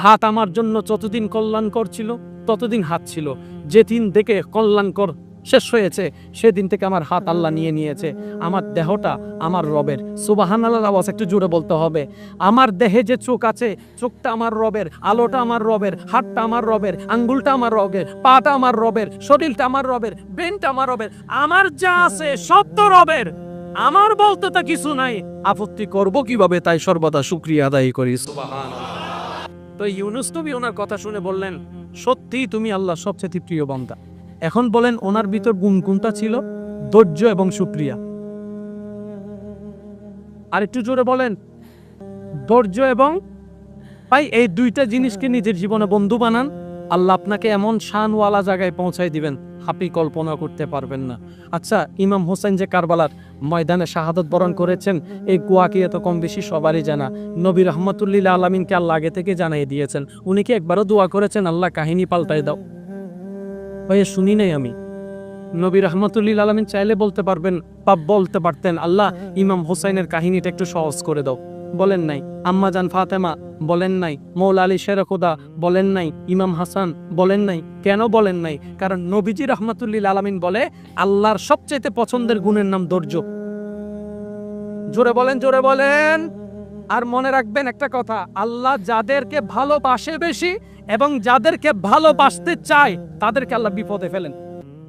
হাত আমার জন্য যতদিন কল্যাণকর ছিল ততদিন হাত ছিল, যেদিন থেকে কল্যাণকর শেষ হয়েছে সেদিন থেকে আমার হাত আল্লাহ নিয়ে নিয়েছে। আমার দেহটা আমার রবের। সুবহানাল্লাহ আওয়াজ একটু জোরে বলতে হবে। আমার দেহে যে চোখ আছে, চোখটা আমার রবের, আলোটা আমার রবের, হাতটা আমার রবের, আঙ্গুলটা আমার রবের, পাটা আমার রবের, শরীরটা আমার রবের, ব্রেনটা আমার রবের। আমার যা আছে সব তো রবের। আমার বলতে তা কিছু নাই, আপত্তি করব কিভাবে? তাই সর্বদা শুকরিয়া আদায় করি। সুবহানাল্লাহ। তো ইউনুস নবী ওনার কথা শুনে বললেন, সত্যিই তুমি আল্লাহ সবচেয়ে প্রিয় বান্দা। এখন বলেন ওনার ভিতর গুণ কোনটা ছিল? ধৈর্য এবং শুকরিয়া। আর একটু জোরে বলেন, ধৈর্য এবং ভাই এই দুইটা জিনিসকে নিজের জীবনে বন্ধু বানান, আল্লাহ আপনাকে এমন শানওয়ালা জায়গায় পৌঁছায় দিবেন আপনি কল্পনা করতে পারবেন না। আচ্ছা, ইমাম হোসেন যে কারবালার ময়দানে শাহাদত বরণ করেছেন, এই কুয়া কি এত কম বেশি সবারই জানা। নবী রহমতুল্লিল আলামিনকে আল্লাহ আগে থেকে জানিয়ে দিয়েছেন। উনি কি একবারও দোয়া করেছেন আল্লাহ কাহিনী পাল্টাই দাও? ভাই শুনি নাই আমি। নবী রহমতুল্লিল আলামিন চাইলে বলতে পারতেন আল্লাহ ইমাম হোসেনের কাহিনীটা একটু সহজ করে দাও, বলেন নাই। আম্মা জান ফাতেমা বলেন নাই, মৌলা আলী শের খোদা বলেন নাই, ইমাম হাসান বলেন নাই। কেন বলেন নাই? কারণ নবীজি রহমতুল্লিল আলামিন বলে আল্লাহর সবচেয়ে পছন্দের গুণের নাম ধৈর্য। জোরে বলেন, জোরে বলেন। আর মনে রাখবেন একটা কথা, আল্লাহ যাদেরকে ভালোবাসে বেশি এবং যাদেরকে ভালোবাসতে চায় তাদেরকে আল্লাহ বিপদে ফেলেন,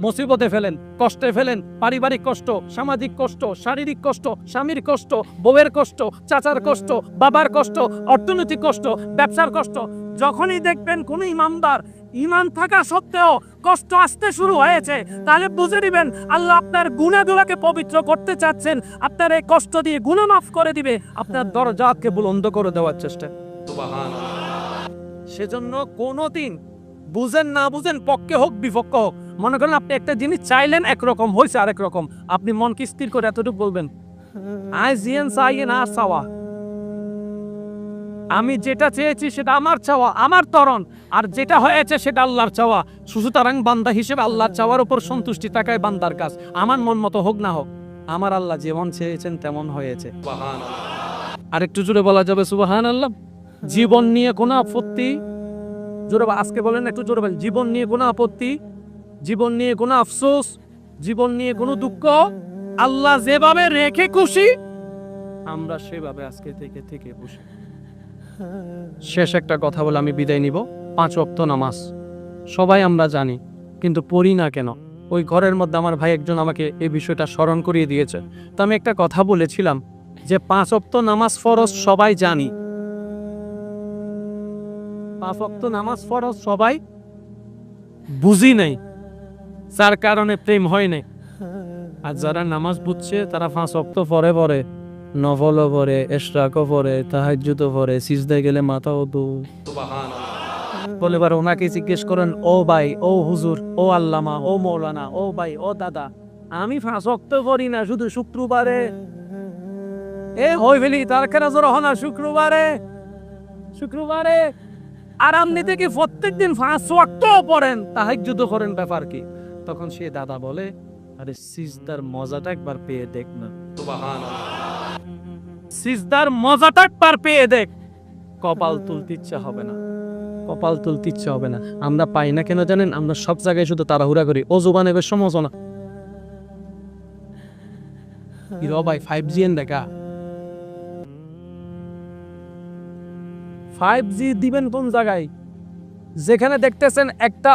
মুসিবতে ফেলেন, কষ্টে ফেলেন। পারিবারিক কষ্ট, সামাজিক কষ্ট, শারীরিক কষ্ট, স্বামীর কষ্ট, বউয়ের কষ্ট, চাচার কষ্ট, বাবার কষ্ট, অর্থনৈতিক কষ্ট, ব্যবসার কষ্ট। যখনই দেখবেন কোন ইমানদার ইমান থাকা সত্ত্বেও কষ্ট আসতে শুরু হয়েছে, তাহলে বুঝে দিবেন আল্লাহ আপনার গুনাহগুলোকে পবিত্র করতে চাচ্ছেন, আপনার এই কষ্ট দিয়ে গুনাহ মাফ করে দিবে, আপনার দরজাকে বুলন্দ করে দেওয়ার চেষ্টা। সুবহানাল্লাহ। সেজন্য কোনোদিন বুঝেন না বুঝেন, পক্ষে হোক বিপক্ষে হোক, মনে করেন আপনি একটা জিনিস চাইলেন একরকম, হয়েছে আরেক রকম, আপনি মনকে স্থির করে এতটুকু বলবেন, আমি যেটা চেয়েছি সেটা আমার চাওয়া, আমার তরণ, আর যেটা হয়েছে সেটা আল্লাহর চাওয়া। সুতরাং বান্দা হিসেবে আল্লাহর চাওয়ার উপর সন্তুষ্টি থাকায় বান্দার কাজ। আমার মন মতো হোক না হোক, আমার আল্লাহ যেমন চেয়েছেন তেমন হয়েছে। আর একটু জোরে বলা যাবে সুবহানাল্লাহ। জীবন নিয়ে কোনো আপত্তি, জোরে আজকে বলেন একটু জোরে বলেন, জীবন নিয়ে কোনো আপত্তি, জীবন নিয়ে কোনো আফসোস, জীবন নিয়ে কোনো দুঃখ, আল্লাহ যেভাবে রেখে খুশি আমরা সেভাবে আজকে থেকে থেকে খুশি। শেষ একটা কথা বলে আমি বিদায় নিব। 5 ওয়াক্ত নামাজ সবাই আমরা জানি, কিন্তু পড়ি না কেন? ওই ঘরের মধ্যে আমার ভাই একজন আমাকে এই বিষয়টা স্মরণ করিয়ে দিয়েছে। তো আমি একটা কথা বলেছিলাম যে 5 ওয়াক্ত নামাজ ফরজ সবাই জানি, 5 ওয়াক্ত নামাজ ফরজ সবাই বুঝি নাই, যার কারণে প্রেম হয় নাই। আর যারা নামাজ বুঝছে তারা 5 ওয়াক্ত পরে পরে, নফলও পড়ে, ইশরাকও পড়ে, তাহাজ্জুদও পড়ে, সিজদায় গেলে মাথাও দুল। সুবহানাল্লাহ। বলে এবার ওনাকে জিজ্ঞেস করেন, ও ভাই, ও হুজুর, ও আল্লামা, ও মৌলানা, ও ভাই, ও দাদা, আমি 5 ওয়াক্ত পড়ি না, শুধু শুক্রবারে হই ফেলি, তার কেন জোর হনা শুক্রবারে আরাম নিতে কি প্রত্যেকদিন 5 ওয়াক্ত পড়েন, তাহাজ্জুদও করেন, ব্যাপার কি? তখন সে দাদা বলে, আরে সিজদার মজাটা একবার পেয়ে দেখ না। সুবহানাল্লাহ। সিজদার মজাটা একবার পেয়ে দেখ, কপাল তুলতে ইচ্ছা হবে না, কপাল তুলতে ইচ্ছা হবে না। আমরা পাই না কেন জানেন? আমরা সব জায়গায় শুধু তাড়াহুড়া করি। ও জুবানে বেশ সমঝো না হিরো ভাই 5G এন দেখা, 5G দিবেন কোন জায়গায়? যেখানে দেখতেছেন একটা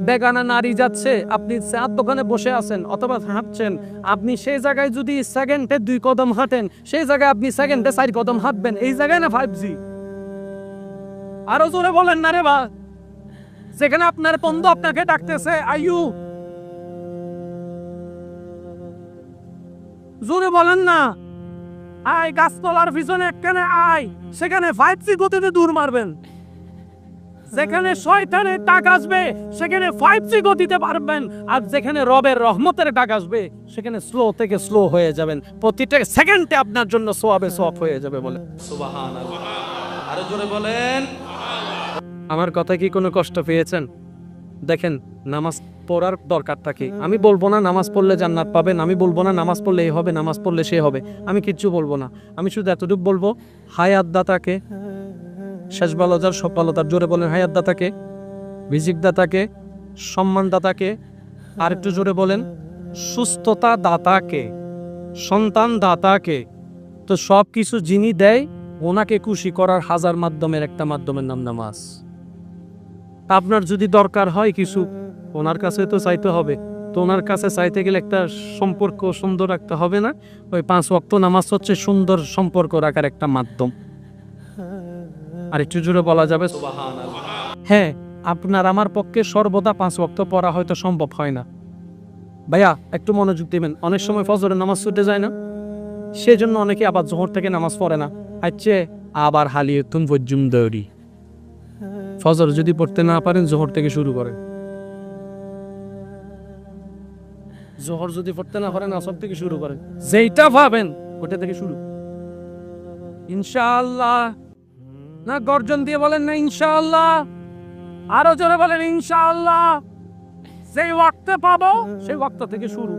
বেগানা নারী যাচ্ছে, আপনি চার দোকানে বসে আছেন অথবা হাঁটছেন, আপনি সেই জায়গায় যদি সেকেন্ডে 2 কদম হাঁটেন, সেই জায়গায় আপনি সেকেন্ডে 4 কদম হাঁটবেন, এই জায়গায় না 5G? আরো জোরে বলেন না রে বা। যেখানে আপনার বন্ধু আপনাকে ডাকতেছে, আয়ু, জোরে বলেন না, আয় গাছতলার পিছনে একখানে আয়, সেখানে 5G গতিতে দূর মারবেন। যেখানে শয়তানের ডাক আসবে সেখানে 5G গতিতে পারবেন, আর যেখানে রবের রহমতের ডাক আসবে সেখানে স্লো থেকে স্লো হয়ে যাবেন। প্রতিটা সেকেন্ডে আপনার জন্য সওয়াবে সওয়াব হয়ে যাবে। বলে সুবহানাল্লাহ। আরো জোরে বলেন। আমার কথা কি কোনো কষ্ট পেয়েছেন? দেখেন, নামাজ পড়ার দরকারটা কি? আমি বলবো না নামাজ পড়লে জান্নাত পাবেন, আমি বলবো না নামাজ পড়লে এই হবে, নামাজ পড়লে সে হবে, আমি কিচ্ছু বলবো না। আমি শুধু এতটুকু বলবো, হায়াত দাতাকে শেষ ভালো যার, সব ভালো তার। জোরে বলেন হায়াত দাতাকে, রিজিক দাতাকে, সম্মান দাতাকে। আর একটু জোরে বলেন সুস্থতা দাতাকে, সন্তান দাতাকে। তো সব কিছু যিনি দেয়, ওনাকে খুশি করার হাজার মাধ্যমের একটা মাধ্যমের নাম নামাজ। আপনার যদি দরকার হয় কিছু, ওনার কাছে তো চাইতে হবে। তো ওনার কাছে চাইতে গেলে একটা সম্পর্ক সুন্দর রাখতে হবে না? ওই 5 ওয়াক্ত নামাজ হচ্ছে সুন্দর সম্পর্ক রাখার একটা মাধ্যম। আর একটু জোরে বলা যাবে সুবহানাল্লাহ। হ্যাঁ, আপনার আমার পক্ষে সর্বদা 5 ওয়াক্ত পড়া হয়তো সম্ভব হয় না। ভাইয়া একটু মনোযোগ দিবেন, অনেক সময় ফজরের নামাজ ছুটে যায় না, সেজন্য অনেকে আবার জোহর থেকে নামাজ পড়ে না। আচ্ছা, আবার হালিয়ে তুম পর্যুম দৌড়ি। ফজর যদি পড়তে না পারেন, জোহর থেকে শুরু করেন। জোহর যদি পড়তে না পারেন, আসর থেকে শুরু করেন। যেইটা ভাবেন ওটা থেকে শুরু। ইনশাআল্লাহ। না গর্জন দিয়ে বলেন না ইনশাআল্লাহ, আরো জোরে বলেন ইনশাআল্লাহ। সেই ওয়াক্তে পাবো, সেই ওয়াক্ত থেকে শুরু।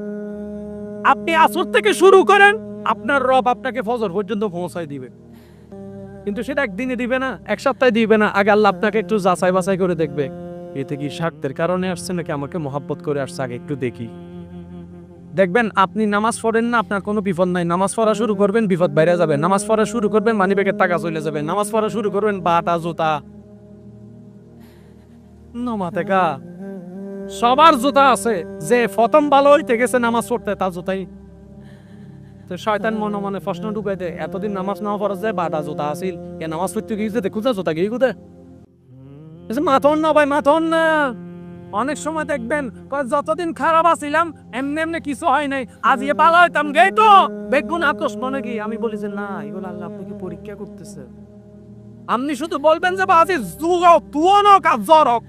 আপনি আসর থেকে শুরু করেন, আপনার রব আপনাকে ফজর পর্যন্ত পৌঁছায় দিবে। কিন্তু সেটা একদিনে দিবে না, এক সপ্তাহে দিবে না। আগে আল্লাহ আপনাকে একটু যাচাই বাছাই করে দেখবে, এতে কি স্বার্থের কারণে আসছে নাকি আমাকে মহাব্বত করে আসছে, আগে একটু দেখি। দেখবেন আপনি নামাজ পড়েন না, আপনার কোনো বিপদ নাই। নামাজ পড়া শুরু করবেন, বিপদ বাইরে যাবে। নামাজ পড়া শুরু করবেন, মানিব্যাগের টাকা চলে যাবে। নামাজ পড়া শুরু করবেন, বাটা জুতা নমাতেকা সবার জুতা আছে। যে প্রথম ভালো হইতে গেছে নামাজ পড়তে, তার জুতাই। তো শয়তান মনে মনে প্রশ্ন ঢুকাই দেয়, এতদিন নামাজ না পড়া যায়, বাটা জুতা আসিল, এ নামাজ পড়তে গিয়েছে দেখুদা জুতা গিয়ে কুদে মাথন না ভাই, মাথন না। অনেক সময় দেখবেন যতদিন খারাপ আছিলাম এমনি এমনি কিছু হয় নাই, আজ ইয়ে ভালো হইতাম গেই তো বেগুন আকস মনে কি। আমি বলি যে না, এগুলো আল্লাহ আপনাকে পরীক্ষা করতেছে। আপনি শুধু বলবেন যে বাজি জুগাও তুও না কাজ জরক,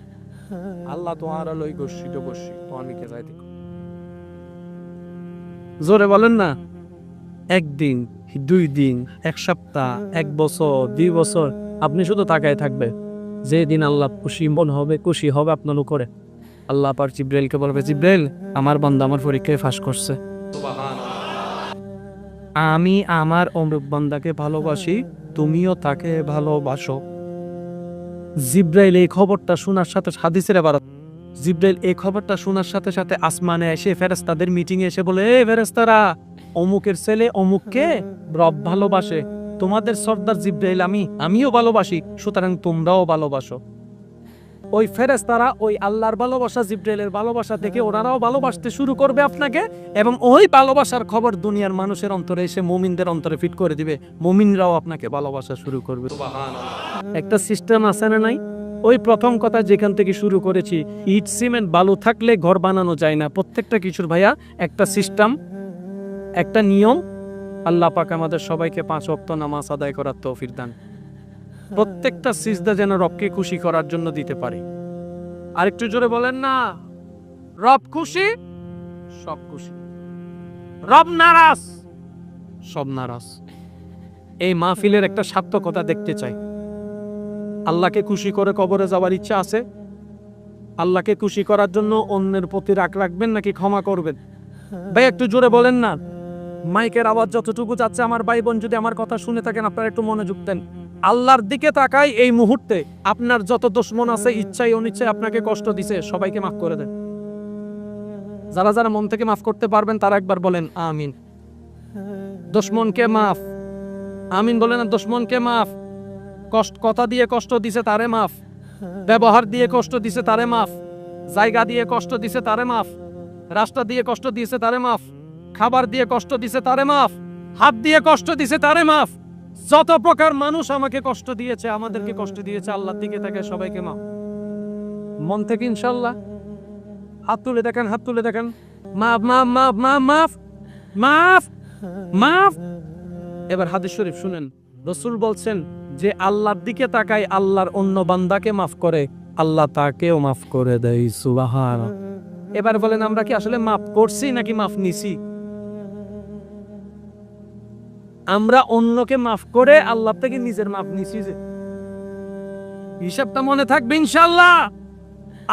আল্লাহ তোমার লই গসি তো গসি তো আমি কে যাই দেখো। জোরে বলেন না। একদিন, 2 দিন, 1 সপ্তাহ, 1 বছর, 2 বছর আপনি শুধু তাকায় থাকবে। যে দিন আল্লাহ খুশি মন হবে, খুশি হবে আপনার উপরে, আল্লাহ পাক জিব্রাইলকে বলবে, জিব্রাইল আমার বান্দা আমার পরীক্ষায় ফাঁস করছে, আমি আমার অমুক বান্দাকে ভালোবাসি, তুমিও তাকে ভালোবাসো। জিব্রাইল এই খবরটা শোনার সাথে, হাদিসের আবার জিব্রাইল এই খবরটা শোনার সাথে সাথে আসমানে এসে ফেরেশতাদের মিটিং এ এসে বলে, এ ফেরেশতারা, অমুকের ছেলে অমুককে রব ভালোবাসে, তোমাদের সর্দার জিব্রাইল আমিও ভালোবাসি, সুতরাং তোমরাও ভালোবাসো। ওই ফেরেশতারা ওই আল্লাহর ভালোবাসা, জিব্রাইলের ভালোবাসা থেকে ওনারাও ভালোবাসতে শুরু করবে আপনাকে, এবং ওই ভালোবাসার খবর দুনিয়ার মানুষের অন্তরে এসে মুমিনদের অন্তরে ফিট করে দিবে, মুমিনরাও আপনাকে ভালোবাসা শুরু করবে। একটা সিস্টেম আছে না নাই? ওই প্রথম কথা যেখান থেকে শুরু করেছি, ইট সিমেন্ট বালু থাকলে ঘর বানানো যায় না। প্রত্যেকটা কিছুর ভাইয়া একটা সিস্টেম, একটা নিয়ম। আল্লাহ পাক আমাদের সবাইকে 5 ওয়াক্ত নামাজ আদায় করার তৌফিক দান। প্রত্যেকটা সিজদা যেন রবকে খুশি করার জন্য দিতে পারি। আর একটু জোরে বলেন না, রব খুশি সব খুশি, রব নারাজ সব নারাজ। এই মাহফিলের একটা সার্থকতা দেখতে চাই। আল্লাহকে খুশি করে কবরে যাওয়ার ইচ্ছা আছে? আল্লাহকে খুশি করার জন্য অন্যের প্রতি রাগ রাখবেন নাকি ক্ষমা করবেন? ভাই একটু জোরে বলেন না। মাইকের আওয়াজ যতটুকু যাচ্ছে, আমার ভাই বোন যদি আমার কথা শুনে থাকেন, আপনারা একটু মনোযোগ দেন। আল্লাহর দিকে তাকাই, এই মুহূর্তে আপনার যত দুশমন আছে, ইচ্ছায় অনিচ্ছায় আপনাকে কষ্ট দিছে, সবাইকে মাফ করে দেন। যারা যারা মন থেকে মাফ করতে পারবেন তারা একবার বলেন আমিন। দুশমনকে মাফ, আমিন বলেন। দুশমনকে মাফ, কথা দিয়ে কষ্ট দিছে তারে মাফ, ব্যবহার দিয়ে কষ্ট দিছে তারে মাফ, জায়গা দিয়ে কষ্ট দিছে তারে মাফ, রাস্তা দিয়ে কষ্ট দিয়েছে তারে মাফ, খাবার দিয়ে কষ্ট দিছে তারে মাফ, হাত দিয়ে কষ্ট দিছে তারে মাফ। যত প্রকার মানুষ আমাকে কষ্ট দিয়েছে, আমাদেরকে কষ্ট দিয়েছে, আল্লাহর দিকে তাকে সবাইকে মাফ। মন থেকে ইনশাআল্লাহ হাত তুলে দেখেন, হাত তুলে দেখেন। মাফ মাফ মাফ মাফ মাফ মাফ মাফ। এবার হাদিস শরীফ শুনেন। রাসূল বলছেন যে আল্লাহর দিকে তাকায়, আল্লাহর অন্য বান্দাকে মাফ করে, আল্লাহ তাকেও মাফ করে দেয়। সুবহানাল্লাহ। এবার বলেন, আমরা কি আসলে মাফ করছি নাকি মাফ নিছি? আমরা অন্যকে মাফ করে আল্লাহ থেকে নিজের মাফ নিছি। যে হিসাবটা মনে থাকবে ইনশাআল্লাহ।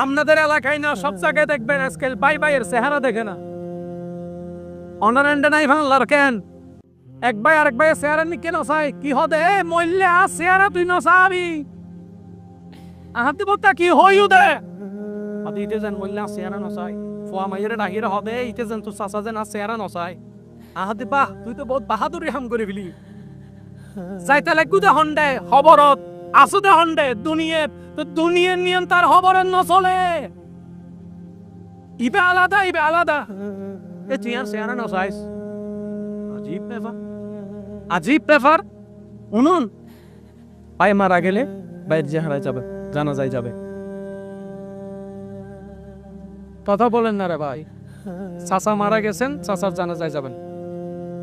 আপনাদের এলাকায় না, সব জায়গায় দেখবেন আজকাল ভাই ভাইয়ের চেহারা দেখে না, অনারেন্ডে নাই ভাঙলার কেন এক ভাই আরেক ভাইয়ের চেহারা নি কেন চাই কি হদে মল্যা চেহারা তুই নসাবি আহাতে বতা কি হইউ দে আদি ইতে যেন বললা সেরা নসাই ফোয়া মাইরে ডাহিরে হবে ইতে যেন তো চাচা যেন সেরা নসাই আহাতে বাহ তুই তো বহুত বাহাদুরি হাম করে ফেলি যাইতে লাগু দে হন্ডে খবরত আসু দে হন্ডে দুনিয়ে তো দুনিয়ার নিয়ম তার খবরের নচলে ইবে আলাদা এ তুই আর সেরা নসাইস আজীব ব্যাপার উনুন পায়ে মারা গেলে বাইরে যে হারাই যাবে জানা যাবে কথা বলেন না রে ভাই চাচা মারা গেছেন চাচার জানাজায় যাবেন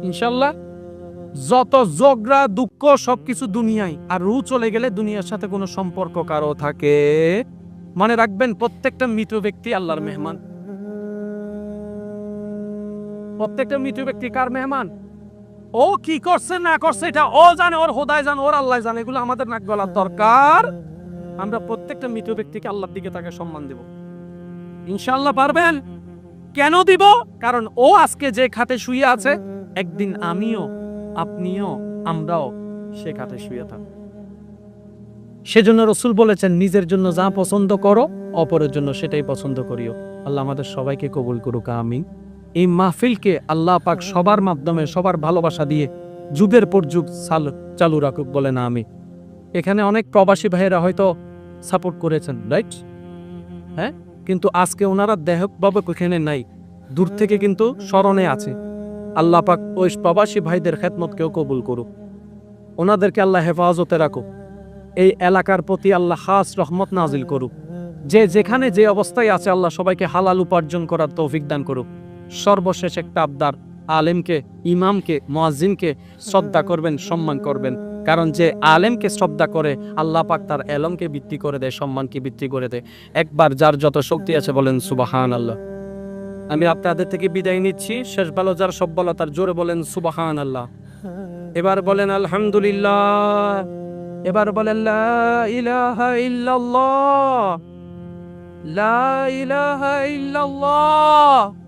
ইনশাল্লাহ যত ঝগড়া দুঃখ সবকিছু দুনিয়ায় আর রু চলে গেলে দুনিয়ার সাথে কোনো সম্পর্ক কারো থাকে মনে রাখবেন প্রত্যেকটা মৃত ব্যক্তি আল্লাহর মেহমান প্রত্যেকটা মৃত ব্যক্তি কার মেহমান ও কি করছে না করছে এটা ও জানে ওর খোদাই জানে ওর আল্লাহ জানে এগুলো আমাদের নাক গলার দরকার আমরা প্রত্যেকটা মৃত ব্যক্তিকে আল্লাহর দিকে তাকে সম্মান দেব ইনশাআল্লাহ পারবেন কেন দিব কারণ ও আজকে যে খাটে শুয়ে আছে একদিন আমিও আপনিও আমরাও সে খাটে শুয়ে থাকব সেজন্য রাসূল বলেছেন নিজের জন্য যা পছন্দ করো অপরের জন্য সেটাই পছন্দ করিও আল্লাহ আমাদের সবাইকে কবুল করুক আমিন এই মাহফিলকে আল্লাহ পাক সবার মাধ্যমে সবার ভালোবাসা দিয়ে যুগের পর যুগ চালু রাখুক বলেন আমি এখানে অনেক প্রবাসী ভাইয়েরা হয়তো সাপোর্ট করেছেন রাইট হ্যাঁ কিন্তু আজকে ওনারা দেহভাবে এখানে নাই দূর থেকে কিন্তু স্মরণে আছে আল্লাহ পাক ওই প্রবাসী ভাইদের খেদমতকেও কবুল করুক ওনাদেরকে আল্লাহ হেফাজতে রাখুক এই এলাকার প্রতি আল্লাহ খাস রহমত নাজিল করুক যে যেখানে যে অবস্থায় আছে আল্লাহ সবাইকে হালাল উপার্জন করার তৌফিক দান করুক সর্বশেষ একটা আবদার আলেমকে ইমামকে মুয়াজ্জিনকে শ্রদ্ধা করবেন সম্মান করবেন কারণ যে আলেমকে শ্রদ্ধা করে আল্লাহ পাক তার এলমকে বৃদ্ধি করে দেয় সম্মানকে বৃদ্ধি করে দেয় একবার যার যত শক্তি আছে বলেন সুবহানাল্লাহ আমি আপনাদের থেকে বিদায় নিচ্ছি শেষ ভালো যার সব ভালো তার জোরে বলেন সুবহানাল্লাহ এবার বলেন আলহামদুলিল্লাহ এবার বলেন লা ইলাহা ইল্লাল্লাহ লা ইলাহা ইল্লাল্লাহ